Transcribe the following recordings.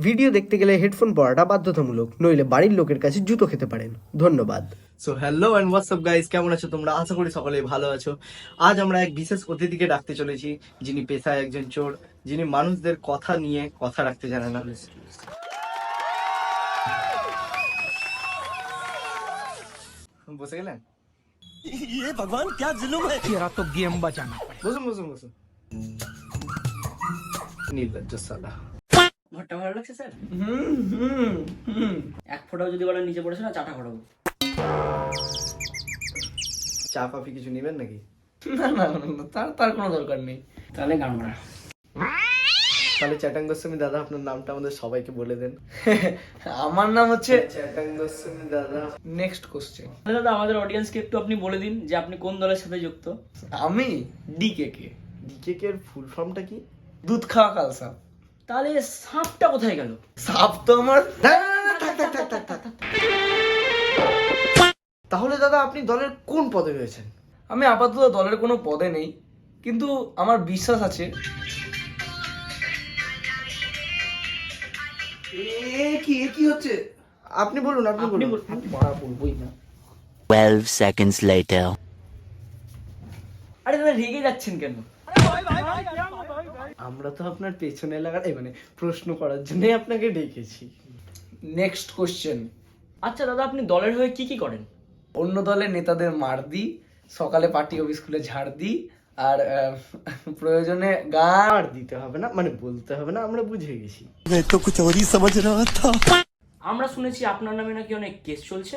Video দেখতে গেলে headphone পরাটা বাধ্যতামূলক, নইলে বাড়ির লোকের কাছে জুতো খেতে পারেন। ধন্যবাদ। So hello and WhatsApp guys, কেমন আছো তোমরা? আশা করি সকলেই ভালো আছো। আজ আমরা এক বিশেষ অতিথিকে ডাকতে চলেছি, যিনি পেশায় একজন চোর, যিনি মানুষদের কথা নিয়ে কথা রাখতে জানে না। বসে গেলেন? भगवान क्या जुलुम है। तेरा तो गेम बचाना पड़ेगा। বসুন বসুন বসুন। নির্লজ্জ সালা। ঘরটা ভালো লাগছে স্যার? এক ফোঁটাও যদি বলেন নিচে পড়েছে না, চাটা ফোটাবো। চা কফি কিছু নেবেন নাকি? না না না, তার কোনো দরকার নেই। তাহলে গান মারা। তাহলে চ্যাটাং গোস্বামী দাদা, আপনার নামটা আমাদের সবাইকে বলে দেন। আমার নাম হচ্ছে চ্যাটাং গোস্বামী দাদা। Next question. দাদা আমাদের অডিয়েন্সকে একটু আপনি বলে দিন যে আপনি কোন দলের সাথে যুক্ত। আমি ডিকেকে। ডিকেকে এর ফুল ফর্মটা কি? দুধ খাওয়া কালসা। তাহলে সাপটা কোথায় গেল? সাপ তো আমার। তাহলে দাদা আপনি দলের কোন পদে রয়েছেন? আমি আপাতত দলের কোনো পদে নেই, কিন্তু আমার বিশ্বাস আছে কি হচ্ছে। আপনি বলুন, আপনি বলুন। মারা বলবোই না। 12 seconds later. আরে দাদা রেগে যাচ্ছেন কেন? আমরা তো আপনার পেছনে লাগার মানে প্রশ্ন করার জন্য আপনাকে ডেকেছি। Next question. আচ্ছা দাদা, আপনি দলের হয়ে কি কি করেন? অন্য দলের নেতাদের মার দিই, সকালে পার্টি অফিস খুলে ঝাড় দিই, আর প্রয়োজনে গান। আর দিতে হবে না, মানে বলতে হবে না, আমরা বুঝে গেছি। मैं तो कुछ और ही समझ रहा था। আমরা শুনেছি আপনার নামে নাকি অনেক কেস চলছে।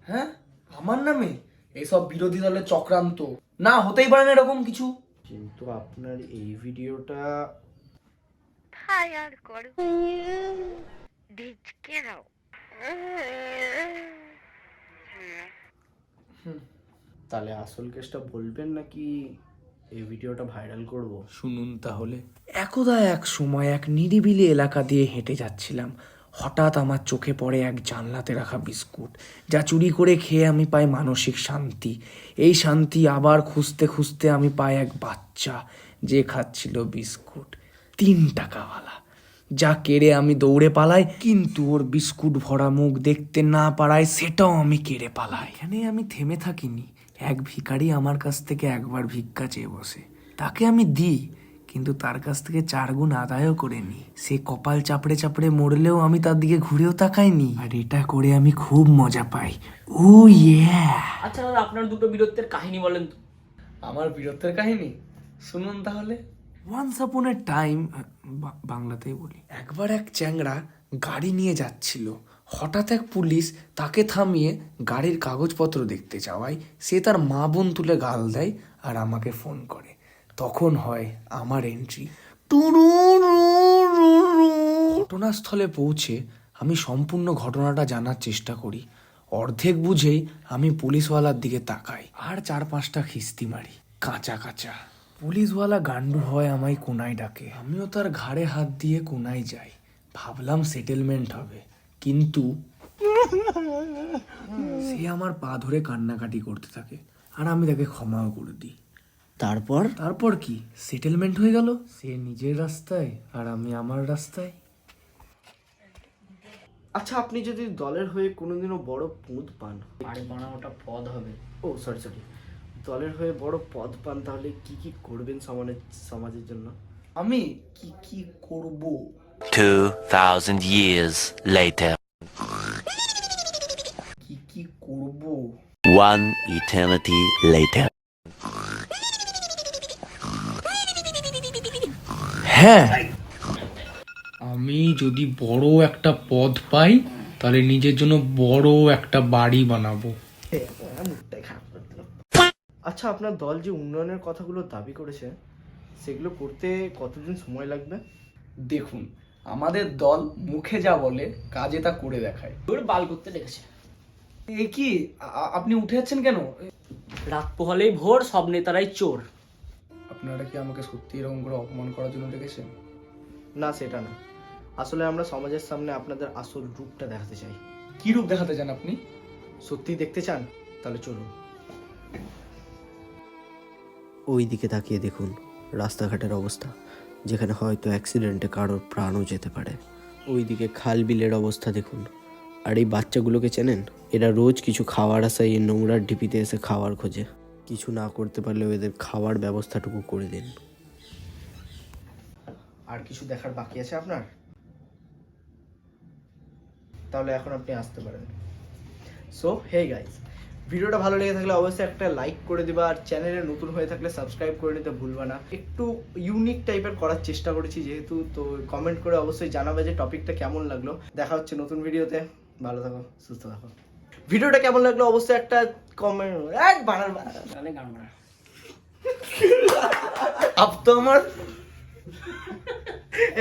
হ্যাঁ, আমার নামে এইসব বিরোধী দলের চক্রান্ত। না, হতেই পারে না এরকম কিছু। কিন্তু আপনার এই ভিডিওটা ফায়ার করো ডিজকে দাও। তাহলে আসল কেসটা বলবেন নাকি এই ভিডিওটা ভাইরাল করব? শুনুন তাহলে। একদা এক সময় এক নিরিবিলি এলাকা দিয়ে হেঁটে যাচ্ছিলাম। হঠাৎ আমার চোখে পড়ে এক জানলাতে রাখা বিস্কুট, যা চুরি করে খেয়ে আমি পাই মানসিক শান্তি। এই শান্তি আবার খুঁজতে খুঁজতে আমি পাই এক বাচ্চা, যে খাচ্ছিল বিস্কুট, 3 টাকাওয়ালা। যা কেড়ে আমি দৌড়ে পালাই, কিন্তু ওর বিস্কুট ভরা মুখ দেখতে না পারায় সেটাও আমি কেড়ে পালাই। এখানে আমি থেমে থাকিনি। এক ভিখারি আমার কাছ থেকে একবার ভিক্ষা চেয়ে বসে, তাকে আমি দিই, কিন্তু তার কাছ থেকে 4 গুণ আদায়ও করে নি। সে কপাল চাপড়ে চাপড়ে মরলেও আমি তার দিকে ঘুরেও তাকাইনি। আর এটা করে আমি খুব মজা পাই। ও ইয়া। আচ্ছা দাদা, আপনার দুটো বীরত্বের কাহিনী বলেন তো। আমার বীরত্বের কাহিনী শুনুন তাহলে। ওয়ান্স আপন এ টাইম, বাংলাতেই বলি। একবার এক চ্যাংড়া গাড়ি নিয়ে যাচ্ছিল। হঠাৎ এক পুলিশ তাকে থামিয়ে গাড়ির কাগজপত্র দেখতে চাওয়ায় সে তার মা বোন তুলে গাল দেয় আর আমাকে ফোন করে। তখন হয় আমার এন্ট্রি। ঘটনাস্থলে পৌঁছে আমি সম্পূর্ণ ঘটনাটা জানার চেষ্টা করি। অর্ধেক বুঝেই আমি পুলিশওয়ালার দিকে তাকাই আর 4-5টা খিস্তি মারি, কাঁচা কাঁচা। পুলিশওয়ালা গান্ডু হয় আমায় কোনায় ডাকে। আমিও তার ঘাড়ে হাত দিয়ে কোনায় যাই। ভাবলাম সেটেলমেন্ট হবে, কিন্তু সে আমার পা ধরে কান্নাকাটি করতে থাকে আর আমি তাকে ক্ষমাও করে দিই। তারপর কি সেটেলমেন্ট হয়ে গেল। সে নিজের রাস্তায় আর আমি আমার রাস্তায়। আচ্ছা, আপনি যদি দলের হয়ে কোনোদিনও বড় পদ পান, আরে বানানোটা পদ হবে। ও সরি, দলের হয়ে বড় পদ পান, তাহলে কি কি করবেন সমাজের জন্য? আমি কি কি করব? 2000 years later. কি কি করব? 1 eternity later. হ্যাঁ, আমি যদি বড় একটা পদ পাই তাহলে নিজের জন্য বড় একটা বাড়ি বানাবো। আচ্ছা, আপনার দল যে উন্নয়নের কথাগুলো দাবি করেছে, সেগুলো করতে কতদিন সময় লাগবে? দেখুন, আমাদের দল মুখে যা বলে কাজে তা করে দেখায়। ওর বাল করতে ডেকেছে। এ কি, আপনি উঠে যাচ্ছেন কেন? রাত পোহালেই ভোর, সব নেতারাই চোর। আপনারা কি আমাকে সত্যি এরকম করে অপমান করার জন্য ডেকেছেন? না, সেটা না। আসলে আমরা সমাজের সামনে আপনাদের আসল রূপটা দেখাতে চাই। কি রূপ দেখাতে চান আপনি? সত্যি দেখতে চান? তাহলে চলুন। ওই দিকে তাকিয়ে দেখুন রাস্তাঘাটের অবস্থা, যেখানে হয়তো অ্যাক্সিডেন্টে কারোর প্রাণও যেতে পারে। ওইদিকে খাল বিলের অবস্থা দেখুন। আর এই বাচ্চাগুলোকে চেনেন? এরা রোজ কিছু খাওয়ার আশায় এই নোংরার ঢিপিতে এসে খাওয়ার খোঁজে। কিছু না করতে পারলেও এদের খাওয়ার ব্যবস্থাটুকু করে দিন। আর কিছু দেখার বাকি আছে আপনার? তাহলে এখন আপনি আসতে পারেন। সো হে গাইস, ভিডিওটা ভালো লেগে থাকলে অবশ্যই একটা লাইক করে দিবা, আর চ্যানেলে নতুন হয়ে থাকলে সাবস্ক্রাইব করে নিতে ভুলবা না। একটু ইউনিক টাইপের করার চেষ্টা করেছি যেহেতু, তো কমেন্ট করে অবশ্যই জানাবে যে টপিকটা কেমন লাগলো। দেখা হচ্ছে নতুন ভিডিওতে। ভালো থাকো, সুস্থ থাকো। ভিডিওটা কেমন লাগলো অবশ্যই একটা কমেন্ট বানার। তাহলে গান বানা। আপ তো আমার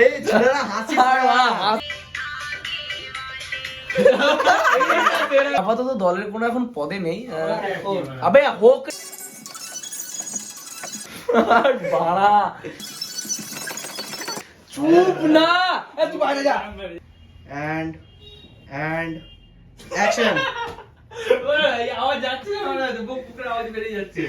এই ছেলেরা হাসি আপাতত দলের কোনো এখন পদে নেই। আবে হোক বাড়া, চুপ না, তুই বাইরে যা। and action. আওয়াজ যাচ্ছে না, বুক পুকুরের আওয়াজ বেরিয়ে যাচ্ছে।